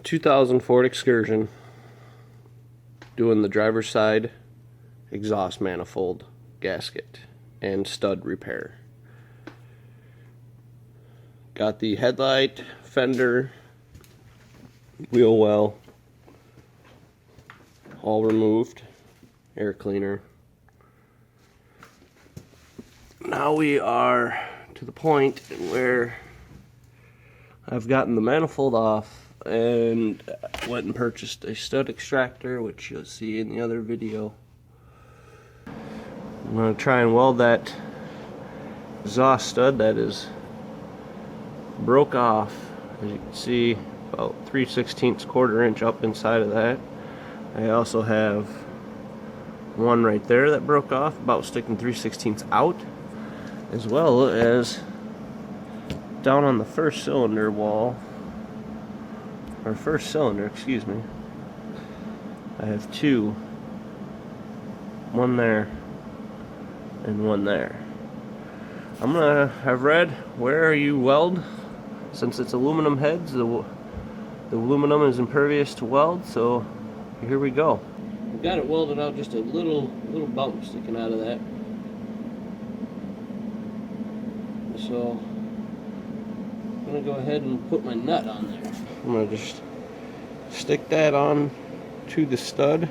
2000 Ford Excursion, doing the driver's side exhaust manifold gasket and stud repair. Got the headlight, fender, wheel well all removed, air cleaner. Now we are to the point where I've gotten the manifold off and went and purchased a stud extractor, which you'll see in the other video. I'm going to try and weld that exhaust stud that is broke off. As you can see, about 3/16 quarter inch up inside of that. I also have one right there that broke off, about sticking 3/16 out, as well as down on the first cylinder wall, or first cylinder, excuse me. I have two, one there and one there. I've read where you weld, since it's aluminum heads, the aluminum is impervious to weld, so here we go. We've got it welded out, just a little bump sticking out of that. So I'm gonna go ahead and put my nut on there. I'm gonna just stick that on to the stud.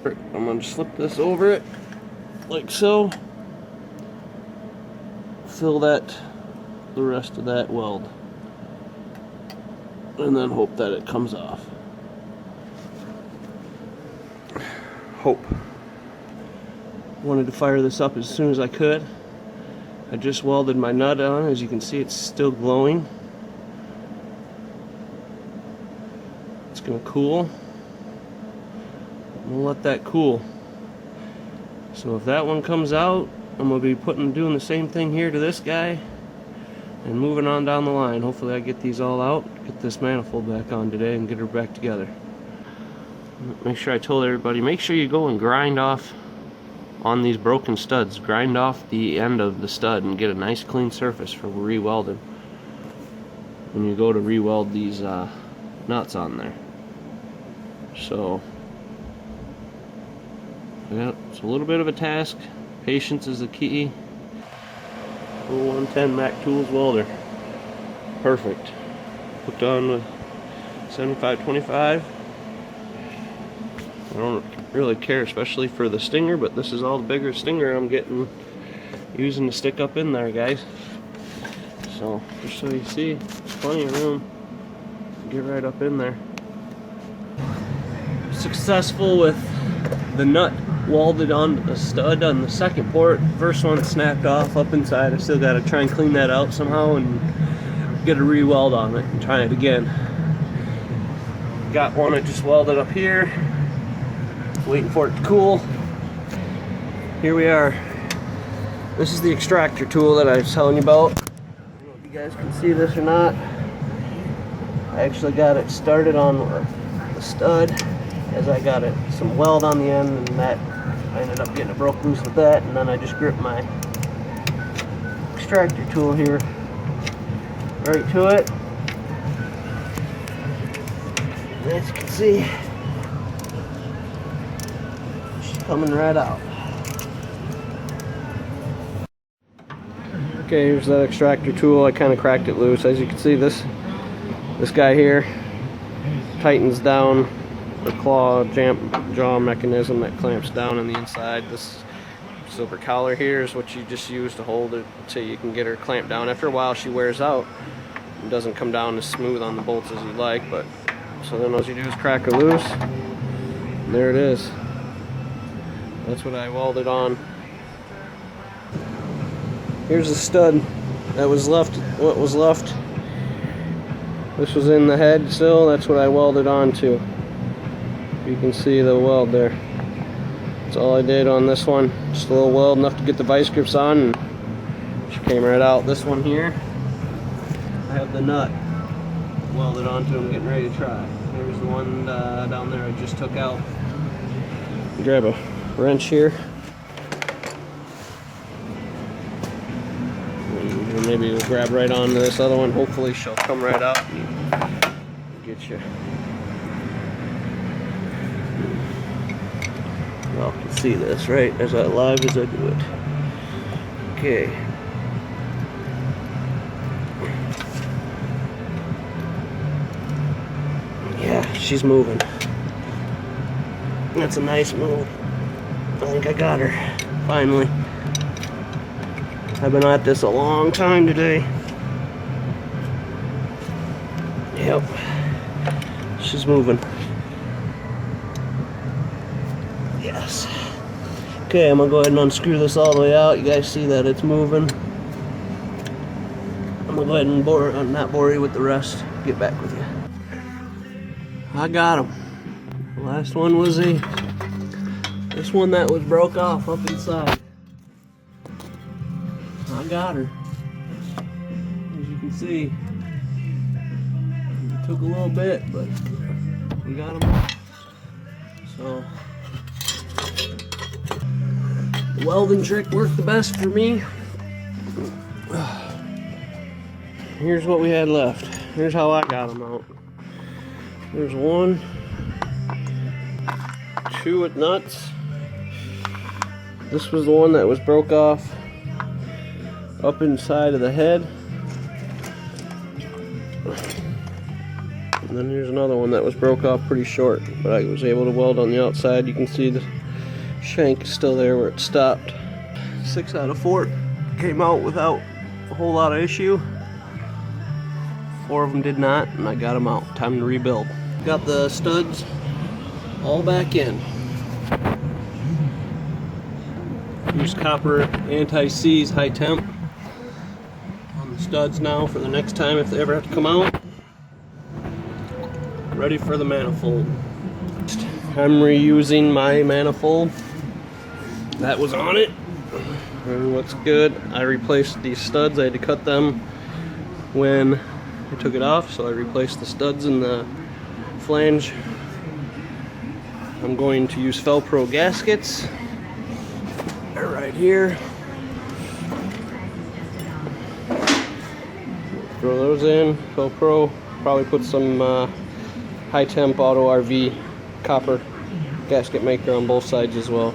I'm gonna slip this over it like so. Fill the rest of that weld, and then hope that it comes off. Hope. Wanted to fire this up as soon as I could. I just welded my nut on. As you can see, it's still glowing. It's gonna cool. I'm gonna let that cool. So if that one comes out, I'm gonna be doing the same thing here to this guy and moving on down the line. Hopefully I get these all out, get this manifold back on today and get her back together. Make sure I told everybody, make sure you go and grind off on these broken studs. Grind off the end of the stud and get a nice clean surface for re-welding when you go to re-weld these nuts on there. So yeah, it's a little bit of a task. Patience is the key. 110 Mac Tools welder. Perfect. Hooked on with 75/25. I don't really care, especially for the stinger, but this is all the bigger stinger I'm using to stick up in there, guys. So just so you see, there's plenty of room to get right up in there. Successful with the nut welded on the stud on the second port. First one snapped off up inside. I still got to try and clean that out somehow and get a re-weld on it and try it again. Got one I just welded up here, waiting for it to cool. Here we are. This is the extractor tool that I was telling you about. I don't know if you guys can see this or not. I actually got it started on the stud, as I got some weld on the end, and that I ended up getting it broke loose with that, and then I just gripped my extractor tool here right to it. And as you can see, she's coming right out. Okay, here's that extractor tool. I kind of cracked it loose. As you can see, this guy here tightens down the claw jaw mechanism that clamps down on the inside. This silver collar here is what you just use to hold it so you can get her clamped down. After a while she wears out and doesn't come down as smooth on the bolts as you'd like, but so then all you do is crack her loose, and there it is. That's what I welded on. Here's the stud that was left, what was left. This was in the head still. That's what I welded onto. You can see the weld there. That's all I did on this one. Just a little weld, enough to get the vice grips on, and she came right out. This one here, I have the nut welded onto. I'm getting ready to try. There's the one down there I just took out. Grab a wrench here. Maybe we'll grab right onto this other one. Hopefully she'll come right out and get get you. Y'all can see this, right? As live as I do it. Okay. Yeah, she's moving. That's a nice move. I think I got her. Finally. I've been at this a long time today. Yep. She's moving. Yes. Okay, I'm gonna go ahead and unscrew this all the way out. You guys see that it's moving. I'm gonna go ahead and not bore you with the rest. Get back with you. I got him. The last one was this one that was broke off up inside. I got her. As you can see, it took a little bit, but we got them. So the welding trick worked the best for me. Here's what we had left. Here's how I got them out. There's 1, 2 with nuts. This was the one that was broke off up inside of the head. And then here's another one that was broke off pretty short, but I was able to weld on the outside. You can see the shank is still there where it stopped. 6 out of 4 came out without a whole lot of issue. 4 of them did not, and I got them out. Time to rebuild. Got the studs all back in. Use copper anti-seize high temp on the studs now for the next time if they ever have to come out. Ready for the manifold. I'm reusing my manifold that was on it. And what's good, I replaced these studs. I had to cut them when I took it off, so I replaced the studs in the flange. I'm going to use Felpro gaskets. They're right here. Throw those in. Felpro. Probably put some high temp auto RV copper gasket maker on both sides as well.